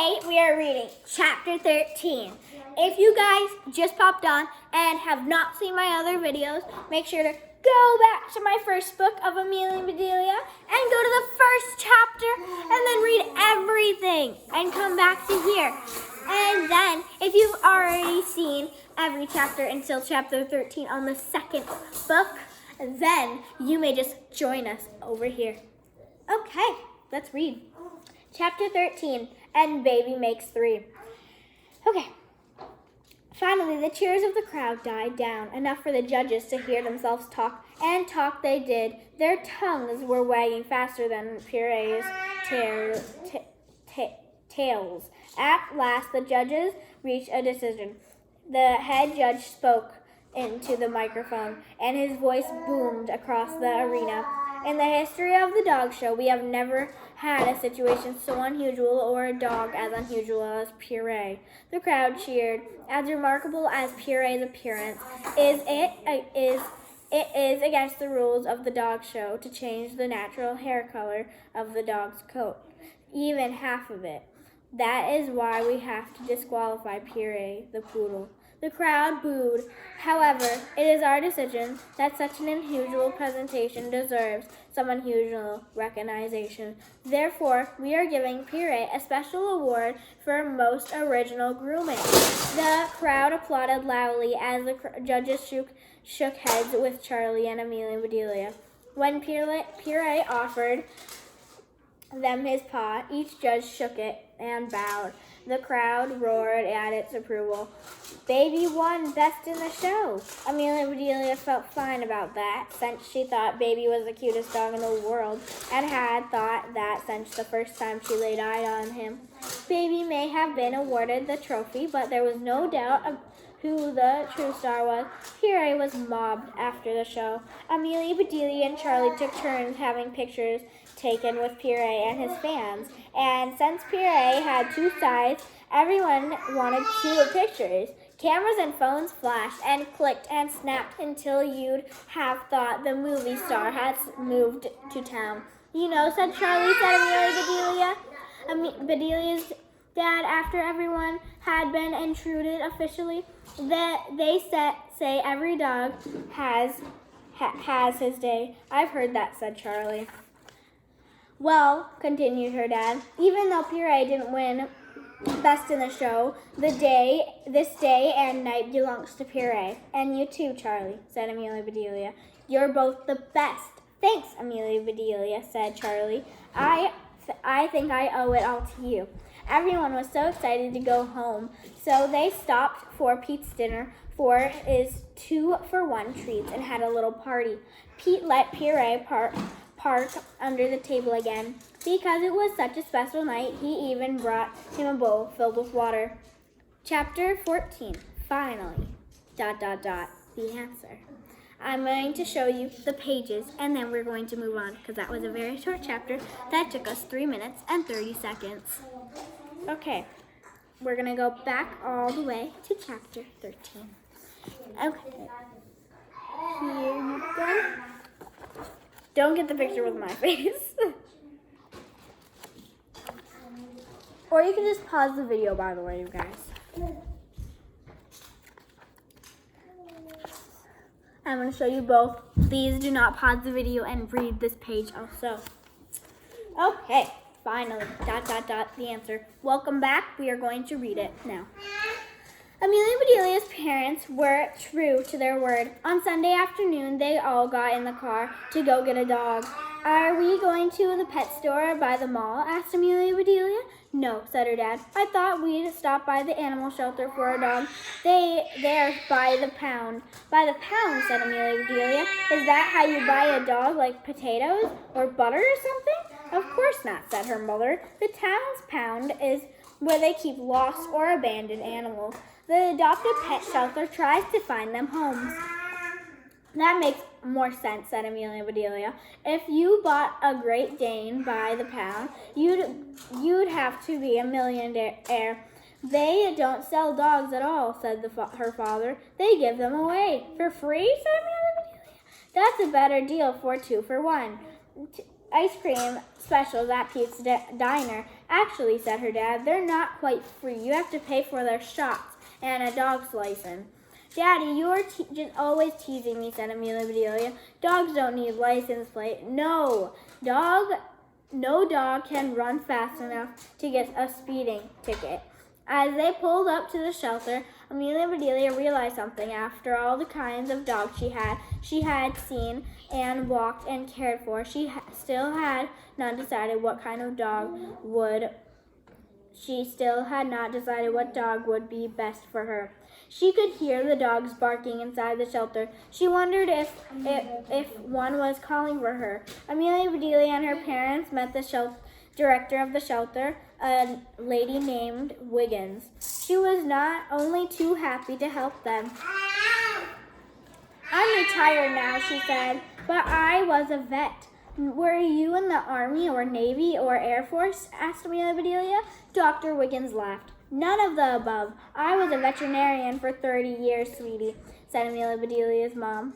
Today we are reading chapter 13. If you guys just popped on and have not seen my other videos, make sure to go back to my first book of Amelia Bedelia and go to the first chapter and then read everything and come back to here. And then if you've already seen every chapter until chapter 13 on the second book, then you may just join us over here. Okay, let's read. Chapter 13, and Baby Makes 3. Okay. Finally, the cheers of the crowd died down, enough for the judges to hear themselves talk, and talk they did. Their tongues were wagging faster than Puree's tails. At last, the judges reached a decision. The head judge spoke into the microphone, and his voice boomed across the arena. In the history of the dog show, we have never had a situation so unusual or a dog as unusual as Puree. The crowd cheered. As remarkable as Puree's appearance, it is against the rules of the dog show to change the natural hair color of the dog's coat, even half of it. That is why we have to disqualify Puree, the poodle. The crowd booed. However, it is our decision that such an unusual presentation deserves some unusual recognition. Therefore, we are giving Puree a special award for most original grooming. The crowd applauded loudly as the judges shook heads with Charlie and Amelia Bedelia. When Puree offered them his paw, each judge shook it and bowed. The crowd roared at its approval. Baby won best in the show. Amelia Bedelia felt fine about that, since she thought Baby was the cutest dog in the world, and had thought that since the first time she laid eyes on him. Baby may have been awarded the trophy, but there was no doubt of who the true star was. Puree was mobbed after the show. Amelia Bedelia and Charlie took turns having pictures taken with Puree and his fans, and since Puree had two sides, everyone wanted two pictures. Cameras and phones flashed and clicked and snapped until you'd have thought the movie star had moved to town. You know, said Charlie, said Amelia Bedelia's dad, after everyone had been intruded officially, that they say every dog has his day. I've heard that, said Charlie. Well, continued her dad, even though Puree didn't win best in the show, this day and night belongs to Puree. And you too, Charlie, said Amelia Bedelia. You're both the best. Thanks, Amelia Bedelia, said Charlie. I think I owe it all to you. Everyone was so excited to go home, so they stopped for Pete's dinner for his 2-for-1 treats and had a little party. Pete let Puree park under the table again. Because it was such a special night, he even brought him a bowl filled with water. Chapter 14. Finally. ... The answer. I'm going to show you the pages, and then we're going to move on, because that was a very short chapter that took us 3 minutes and 30 seconds. Okay, we're going to go back all the way to chapter 13. Okay, here you go. Don't get the picture with my face. Or you can just pause the video, by the way, you guys. I'm going to show you both. Please do not pause the video and read this page also. Okay, finally, ... The answer. Welcome back. We are going to read it now. Amelia Bedelia's parents were true to their word. On Sunday afternoon, they all got in the car to go get a dog. Are we going to the pet store by the mall? Asked Amelia Bedelia. No, said her dad. I thought we'd stop by the animal shelter for a dog. They're by the pound. By the pound, said Amelia Bedelia. Is that how you buy a dog, like potatoes or butter or something? Of course not, said her mother. The town's pound is where they keep lost or abandoned animals. The adopted pet shelter tries to find them homes. That makes more sense, said Amelia Bedelia. If you bought a Great Dane by the pound, you'd have to be a millionaire. They don't sell dogs at all, said her father. They give them away. For free, said Amelia Bedelia. That's a better deal for 2-for-1. ice cream specials at Pete's Diner. Actually, said her dad, they're not quite free. You have to pay for their shots and a dog's license. Daddy, you are just always teasing me, said Amelia Bedelia. Dogs don't need license plate. No dog can run fast enough to get a speeding ticket. As they pulled up to the shelter, Amelia Bedelia realized something. After all the kinds of dogs she had seen and walked and cared for, she still had not decided what kind of dog would. She still had not decided what dog would be best for her. She could hear the dogs barking inside the shelter. She wondered if one was calling for her. Amelia Bedelia and her parents met the director of the shelter, a lady named Wiggins. She was not only too happy to help them. I'm retired now, she said, but I was a vet. Were you in the Army or Navy or Air Force? Asked Amelia Bedelia. Dr. Wiggins laughed. None of the above. I was a veterinarian for 30 years, sweetie, said Amelia Bedelia's mom.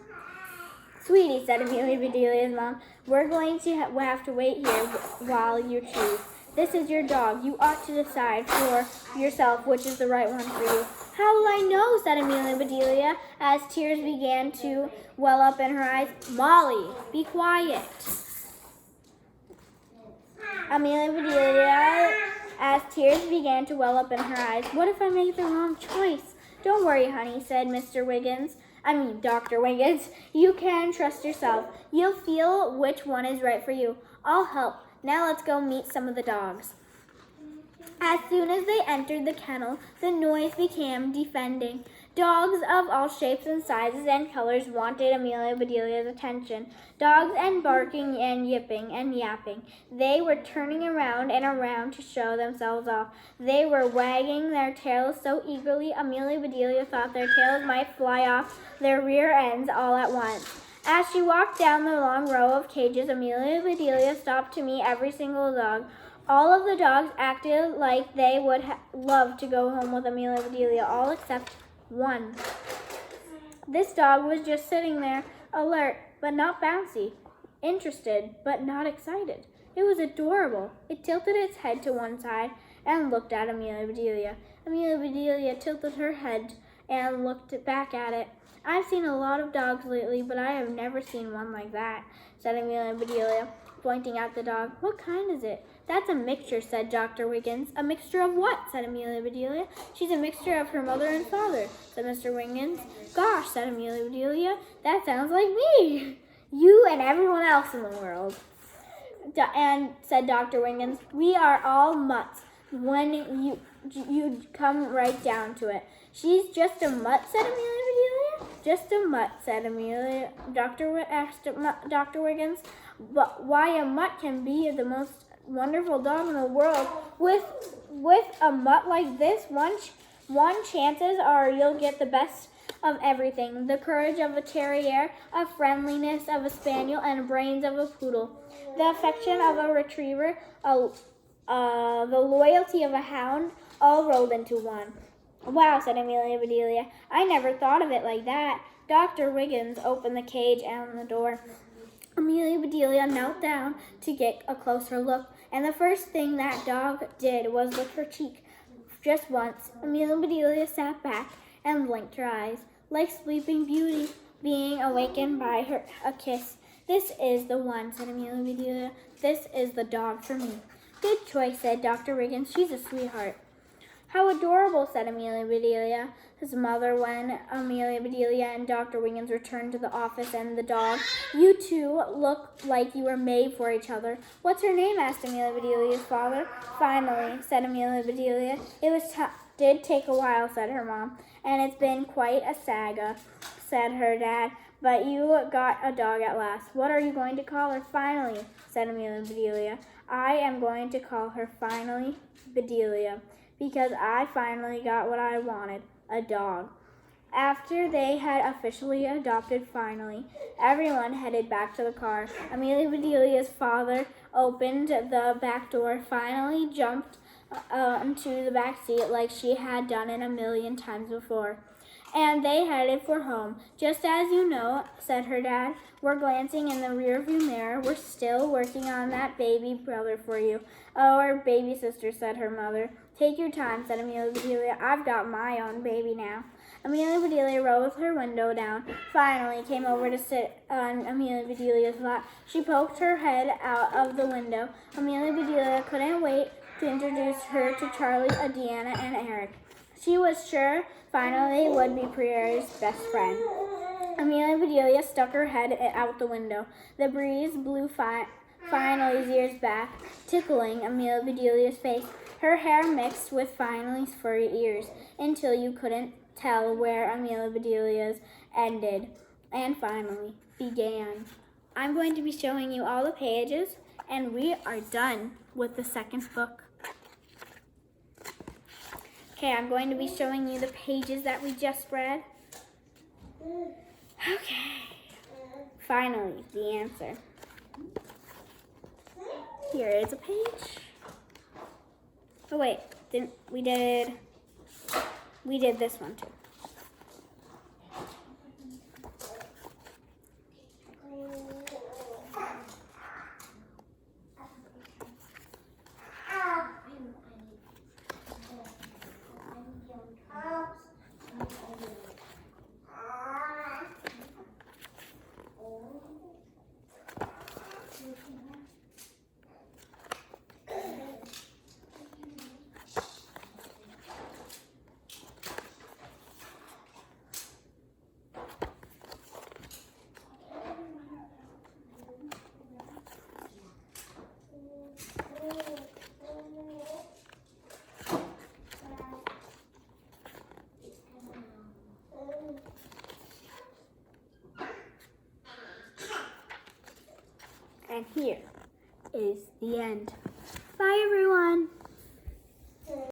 Sweetie, said Amelia Bedelia's mom, we're going to have to wait here while you choose. This is your dog. You ought to decide for yourself which is the right one for you. How will I know, said Amelia Bedelia, as tears began to well up in her eyes. Molly, be quiet. Amelia Bedelia, as tears began to well up in her eyes. What if I make the wrong choice? Don't worry, honey, said Dr. Wiggins. You can trust yourself. You'll feel which one is right for you. I'll help. Now let's go meet some of the dogs. As soon as they entered the kennel, the noise became deafening. Dogs of all shapes and sizes and colors wanted Amelia Bedelia's attention. Dogs and barking and yipping and yapping. They were turning around and around to show themselves off. They were wagging their tails so eagerly Amelia Bedelia thought their tails might fly off their rear ends all at once. As she walked down the long row of cages, Amelia Bedelia stopped to meet every single dog. All of the dogs acted like they would love to go home with Amelia Bedelia, all except one. This dog was just sitting there, alert but not bouncy, interested but not excited. It was adorable. It tilted its head to one side and looked at Amelia Bedelia. Amelia Bedelia tilted her head and looked back at it. I've seen a lot of dogs lately, but I have never seen one like that, said Amelia Bedelia, pointing at the dog. What kind is it? That's a mixture, said Dr. Wiggins. A mixture of what? Said Amelia Bedelia. She's a mixture of her mother and father, said Mr. Wiggins. Gosh, said Amelia Bedelia, that sounds like me. You and everyone else in the world. And said Dr. Wiggins, we are all mutts when you come right down to it. She's just a mutt, said Amelia Bedelia. Just a mutt, said Amelia. Dr. Wiggins. But why a mutt can be the most wonderful dog in the world. With a mutt like this, one chances are you'll get the best of everything. The courage of a terrier, a friendliness of a spaniel, and brains of a poodle. The affection of a retriever, the loyalty of a hound, all rolled into one. Wow, said Amelia Bedelia. I never thought of it like that. Dr. Wiggins opened the cage and the door. Amelia Bedelia knelt down to get a closer look, and the first thing that dog did was lick her cheek. Just once, Amelia Bedelia sat back and blinked her eyes, like Sleeping Beauty being awakened by a kiss. This is the one, said Amelia Bedelia. This is the dog for me. Good choice, said Dr. Wiggins. She's a sweetheart. How adorable, said Amelia Bedelia, his mother, when Amelia Bedelia and Dr. Wiggins returned to the office and the dog. You two look like you were made for each other. What's her name? Asked Amelia Bedelia's father. Finally, said Amelia Bedelia. It did take a while, said her mom, and it's been quite a saga, said her dad. But you got a dog at last. What are you going to call her? Finally, said Amelia Bedelia. I am going to call her Finally Bedelia, because I finally got what I wanted, a dog. After they had officially adopted Finally, everyone headed back to the car. Amelia Bedelia's father opened the back door, Finally jumped into the back seat like she had done it a million times before. and they headed for home. Just as you know, said her dad. We're glancing in the rearview mirror. We're still working on that baby brother for you. Oh, our baby sister, said her mother. Take your time, said Amelia Bedelia. I've got my own baby now. Amelia Bedelia rolled her window down, finally came over to sit on Amelia Bedelia's lap. She poked her head out of the window. Amelia Bedelia couldn't wait to introduce her to Charlie, Deanna, and Eric. She was sure finally would be Pierre's best friend. Amelia Bedelia stuck her head out the window. The breeze blew Finally's ears back, tickling Amelia Bedelia's face. Her hair mixed with Finally's furry ears until you couldn't tell where Amelia Bedelia's ended and Finally began. I'm going to be showing you all the pages, and we are done with the second book. Okay, I'm going to be showing you the pages that we just read. Okay. Finally, the answer. Here is a page. Oh wait, we did this one too. And here is the end. Bye, everyone.